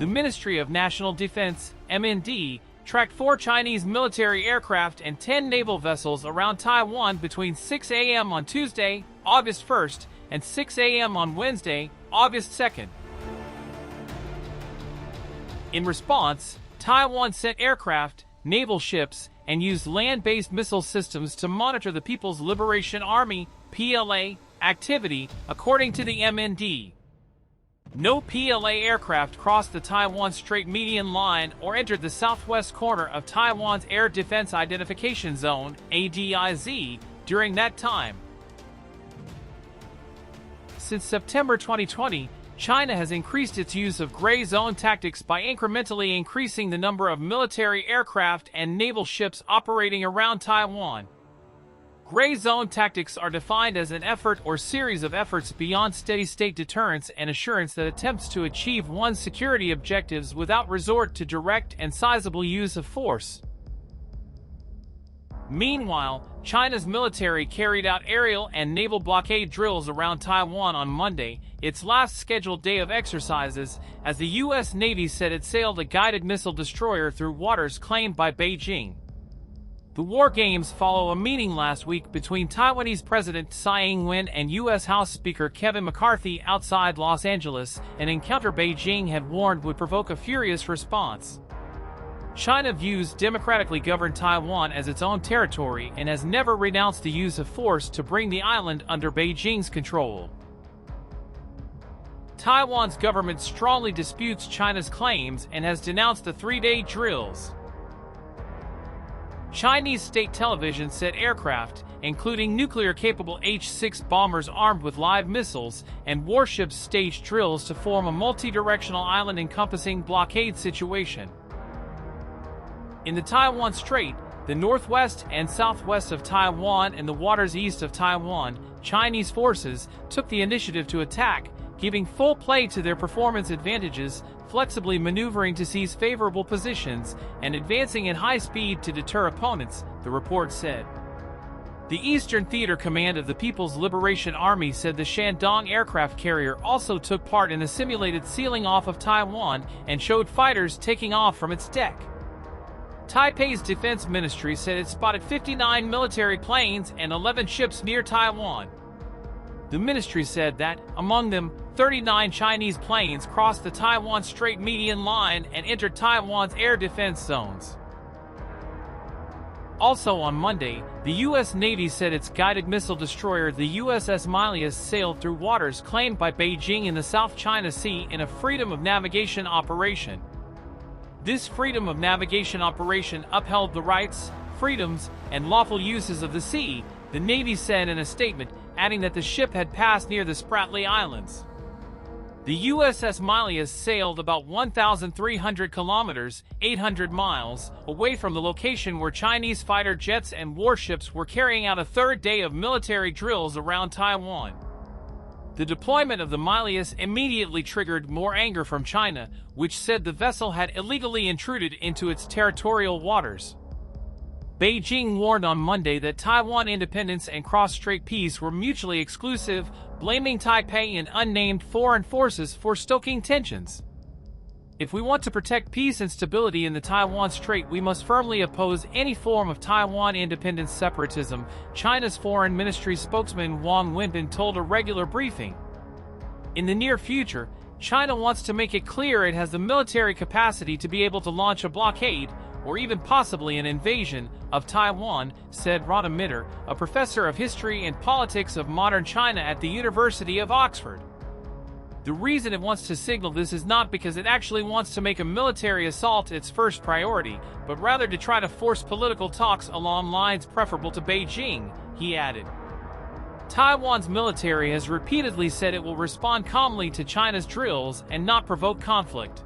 The Ministry of National Defense, MND, tracked 4 Chinese military aircraft and 10 naval vessels around Taiwan between 6 a.m. on Tuesday, August 1st, and 6 a.m. on Wednesday, August 2nd. In response, Taiwan sent aircraft, naval ships, and used land-based missile systems to monitor the People's Liberation Army, PLA, activity, according to the MND. No PLA aircraft crossed the Taiwan Strait median line or entered the southwest corner of Taiwan's Air Defense Identification Zone, ADIZ, during that time. Since September 2020, China has increased its use of gray zone tactics by incrementally increasing the number of military aircraft and naval ships operating around Taiwan. Gray zone tactics are defined as an effort or series of efforts beyond steady-state deterrence and assurance that attempts to achieve one's security objectives without resort to direct and sizable use of force. Meanwhile, China's military carried out aerial and naval blockade drills around Taiwan on Monday, its last scheduled day of exercises, as the U.S. Navy said it sailed a guided missile destroyer through waters claimed by Beijing. The war games follow a meeting last week between Taiwanese President Tsai Ing-wen and U.S. House Speaker Kevin McCarthy outside Los Angeles, an encounter Beijing had warned would provoke a furious response. China views democratically governed Taiwan as its own territory and has never renounced the use of force to bring the island under Beijing's control. Taiwan's government strongly disputes China's claims and has denounced the 3-day drills. Chinese state television said aircraft, including nuclear-capable H-6 bombers armed with live missiles, and warships staged drills to form a multi-directional island-encompassing blockade situation. In the Taiwan Strait, the northwest and southwest of Taiwan and the waters east of Taiwan, Chinese forces took the initiative to attack, giving full play to their performance advantages, flexibly maneuvering to seize favorable positions, and advancing at high speed to deter opponents, the report said. The Eastern Theater Command of the People's Liberation Army said the Shandong aircraft carrier also took part in a simulated sealing off of Taiwan and showed fighters taking off from its deck. Taipei's defense ministry said it spotted 59 military planes and 11 ships near Taiwan. The ministry said that, among them, 39 Chinese planes crossed the Taiwan Strait median line and entered Taiwan's air defense zones. Also on Monday, the U.S. Navy said its guided missile destroyer, the USS Milius, sailed through waters claimed by Beijing in the South China Sea in a freedom of navigation operation. This freedom of navigation operation upheld the rights, freedoms, and lawful uses of the sea, the Navy said in a statement, adding that the ship had passed near the Spratly Islands. The USS Milius sailed about 1,300 kilometers, 800 miles, away from the location where Chinese fighter jets and warships were carrying out a third day of military drills around Taiwan. The deployment of the Milius immediately triggered more anger from China, which said the vessel had illegally intruded into its territorial waters. Beijing warned on Monday that Taiwan independence and cross-strait peace were mutually exclusive, blaming Taipei and unnamed foreign forces for stoking tensions. If we want to protect peace and stability in the Taiwan Strait, we must firmly oppose any form of Taiwan independence separatism, China's Foreign Ministry spokesman Wang Wenbin told a regular briefing. In the near future, China wants to make it clear it has the military capacity to be able to launch a blockade, or even possibly an invasion, of Taiwan, said Rana Mitter, a professor of history and politics of modern China at the University of Oxford. The reason it wants to signal this is not because it actually wants to make a military assault its first priority, but rather to try to force political talks along lines preferable to Beijing, he added. Taiwan's military has repeatedly said it will respond calmly to China's drills and not provoke conflict.